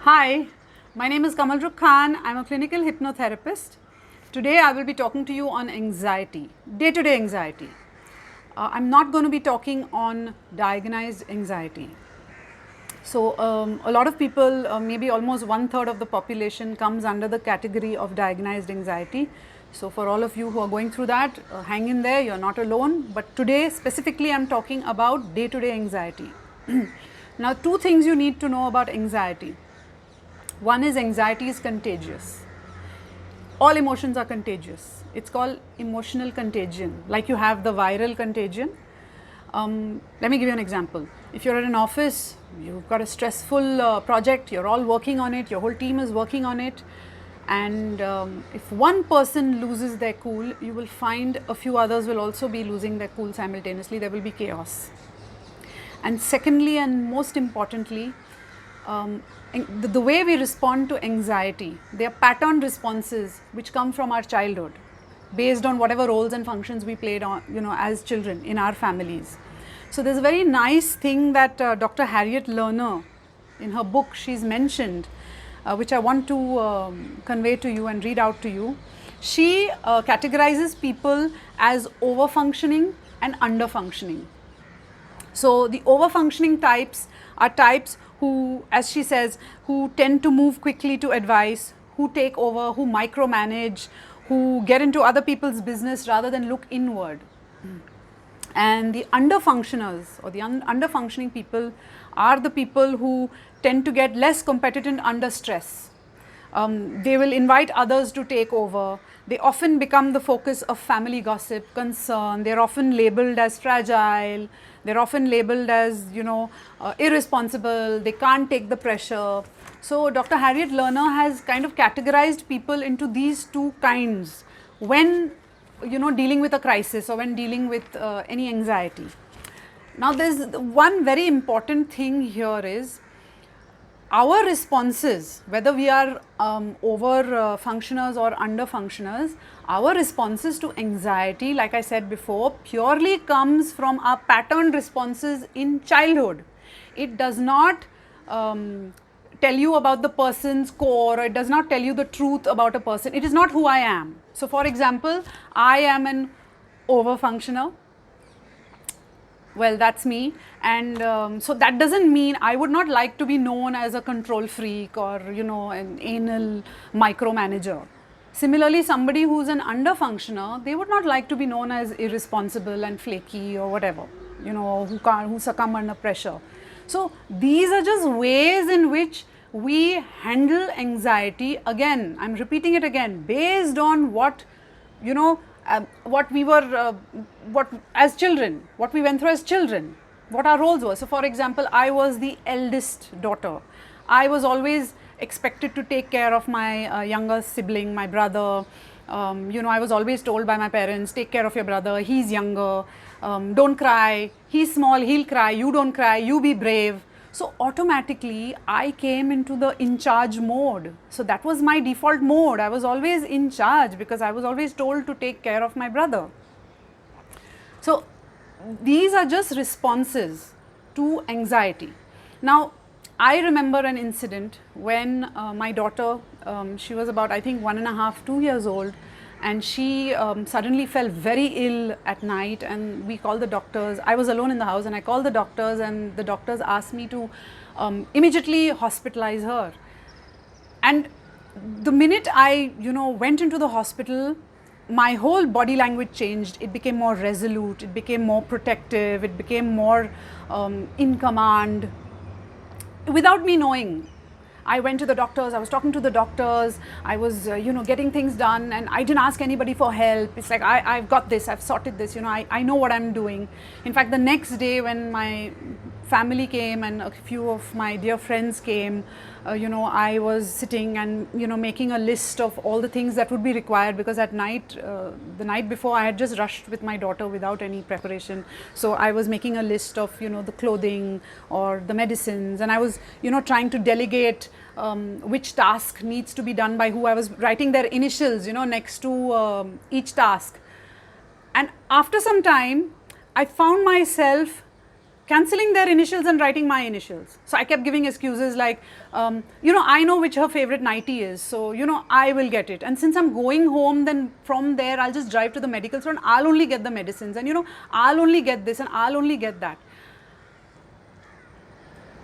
Hi, my name is Kamalrukh Khan. I'm a clinical hypnotherapist. Today I will be talking to you on anxiety, day-to-day anxiety. I'm not going to be talking on diagnosed anxiety. So, a lot of people, maybe almost 1/3 of the population comes under the category of diagnosed anxiety. So, for all of you who are going through that, hang in there, you're not alone. But today, specifically, I'm talking about day-to-day anxiety. Now, two things you need to know about anxiety. One is anxiety is contagious. All emotions are contagious. It's called emotional contagion. Like you have the viral contagion. Let me give you an example. If you're at an office, you've got a stressful project, you're all working on it, your whole team is working on it, and if one person loses their cool, you will find a few others will also be losing their cool simultaneously. There will be chaos. And secondly, and most importantly, the way we respond to anxiety, they are pattern responses which come from our childhood, based on whatever roles and functions we played on, as children in our families. So there's a very nice thing that Dr. Harriet Lerner, in her book, she's mentioned, which I want to convey to you and read out to you. She categorizes people as over-functioning and under-functioning. So the over-functioning types are types who, as she says, who tend to move quickly to advice, who take over, who micromanage, who get into other people's business rather than look inward. And the under-functioners or the under-functioning people are the people who tend to get less competent under stress. They will invite others to take over. They often become the focus of family gossip, concern. They're often labeled as fragile. They're often labeled as, irresponsible. They can't take the pressure. So Dr. Harriet Lerner has kind of categorized people into these two kinds when, dealing with a crisis or when dealing with any anxiety. Now, there's one very important thing here is our responses, whether we are over functioners or under functioners, our responses to anxiety, like I said before, purely comes from our pattern responses in childhood. It does not tell you about the person's core, or it does not tell you the truth about a person. It is not who I am. So, for example, I am an over functioner. Well, that's me, and so that doesn't mean I would not like to be known as a control freak or an anal micromanager. Similarly, somebody who's an under functioner, they would not like to be known as irresponsible and flaky or whatever, who succumb under pressure. So these are just ways in which we handle anxiety. Again, I'm repeating it again, based on what what we were, as children, what we went through as children, what our roles were. So, for example, I was the eldest daughter. I was always expected to take care of my younger sibling, my brother. I was always told by my parents, take care of your brother, he's younger, don't cry, he's small, he'll cry, you don't cry, you be brave. So automatically I came into the in charge mode. So that was my default mode. I was always in charge because I was always told to take care of my brother. So these are just responses to anxiety. Now, I remember an incident when my daughter, she was about, I think, 1.5, 2 years old, and she suddenly fell very ill at night, and we called the doctors. I was alone in the house and I called the doctors, and the doctors asked me to immediately hospitalize her. And the minute I went into the hospital, my whole body language changed. It became more resolute, it became more protective, it became more in command without me knowing. I went to the doctors, I was talking to the doctors, I was, getting things done, and I didn't ask anybody for help. It's like, I've got this, I've sorted this, I know what I'm doing. In fact, the next day when my family came and a few of my dear friends came, I was sitting and, making a list of all the things that would be required, because at night, the night before, I had just rushed with my daughter without any preparation. So I was making a list of, the clothing or the medicines, and I was, trying to delegate which task needs to be done by who. I was writing their initials, next to each task. And after some time, I found myself cancelling their initials and writing my initials. So I kept giving excuses like, I know which her favorite nightie is, so I will get it. And since I'm going home, then from there I'll just drive to the medical store and I'll only get the medicines, and I'll only get this and I'll only get that.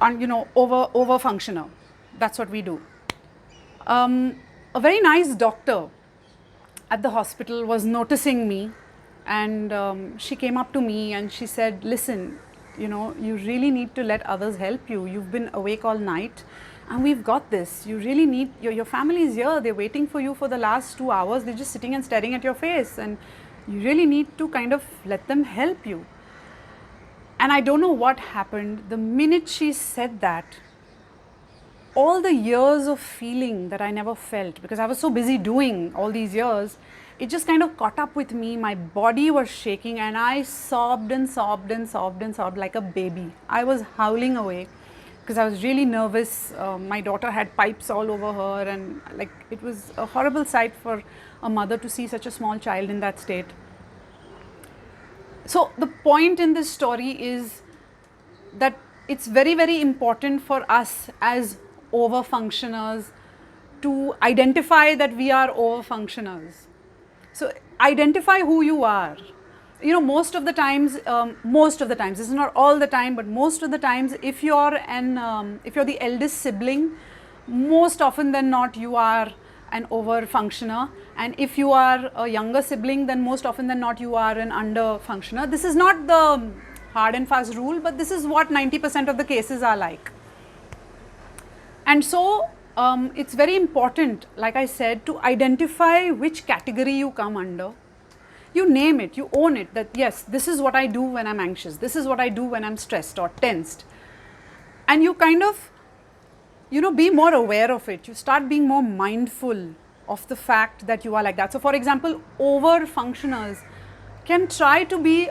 And over functioner. That's what we do. A very nice doctor at the hospital was noticing me, and she came up to me and she said, listen, you really need to let others help you. You've been awake all night and we've got this. You really need, your family is here, they're waiting for you for the last 2 hours, they're just sitting and staring at your face, and you really need to kind of let them help you. And I don't know what happened. The minute she said that, all the years of feeling that I never felt, because I was so busy doing all these years, it just kind of caught up with me. My body was shaking and I sobbed and sobbed and sobbed and sobbed like a baby. I was howling away because I was really nervous. My daughter had pipes all over her, and like it was a horrible sight for a mother to see such a small child in that state. So the point in this story is that it's very, very important for us as over-functioners to identify that we are over-functioners. So identify who you are. Most of the times, this is not all the time, but most of the times, if you're the eldest sibling, most often than not you are an over-functioner, and if you are a younger sibling, then most often than not you are an under-functioner. This is not the hard and fast rule, but this is what 90% of the cases are like. And so it's very important, like I said, to identify which category you come under. You name it, you own it, that yes, this is what I do when I'm anxious, this is what I do when I'm stressed or tensed. And you kind of be more aware of it. You start being more mindful of the fact that you are like that. So for example, over functioners can try to be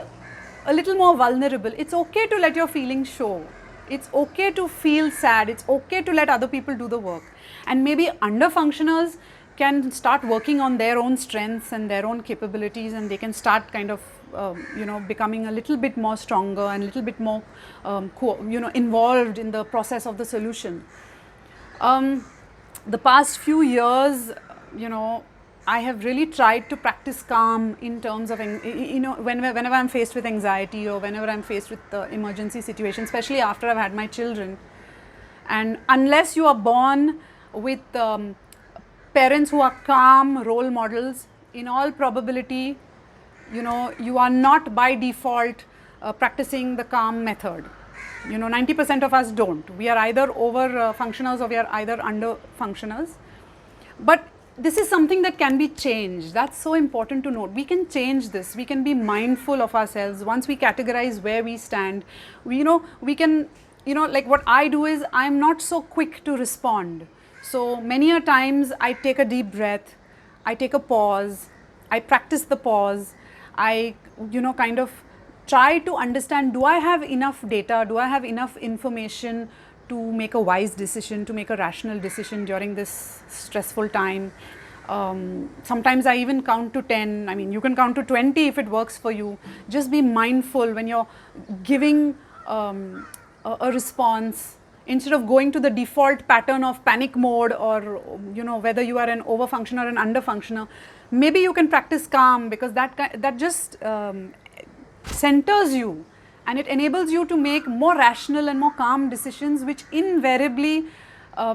a little more vulnerable. It's okay to let your feelings show. It's okay to feel sad. It's okay to let other people do the work. And maybe under functioners can start working on their own strengths and their own capabilities, and they can start kind of becoming a little bit more stronger and a little bit more involved in the process of the solution. The past few years, I have really tried to practice calm in terms of, whenever I'm faced with anxiety or whenever I'm faced with emergency situations, especially after I've had my children. And unless you are born with parents who are calm role models, in all probability, you are not by default practicing the calm method. 90% of us don't. We are either over functioners or we are either under functioners. But this is something that can be changed. That's so important to note. We can change this. We can be mindful of ourselves. Once we categorize where we stand, we can, like what I do is I'm not so quick to respond. So many a times I take a deep breath, I take a pause, I practice the pause, I, kind of try to understand, do I have enough data, do I have enough information to make a wise decision, to make a rational decision during this stressful time. Sometimes I even count to 10. I mean, you can count to 20 if it works for you. Just be mindful when you're giving a response. Instead of going to the default pattern of panic mode, or whether you are an over-functioner or an under-functioner, maybe you can practice calm, because that just centers you, and it enables you to make more rational and more calm decisions, which invariably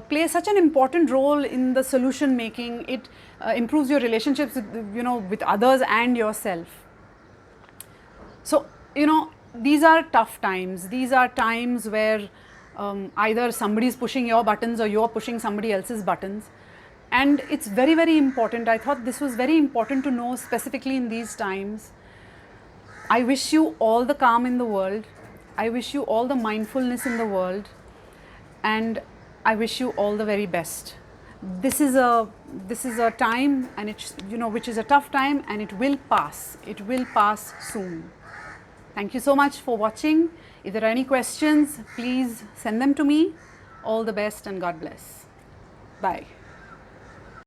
play such an important role in the solution making. It improves your relationships with others and yourself. So these are tough times. These are times where either somebody is pushing your buttons or you're pushing somebody else's buttons, and it's very, very important. I thought this was very important to know, specifically in these times. I wish you all the calm in the world. I wish you all the mindfulness in the world, and I wish you all the very best. This is a time, and it's which is a tough time, and it will pass. It will pass soon. Thank you so much for watching. If there are any questions, please send them to me. All the best and God bless. Bye.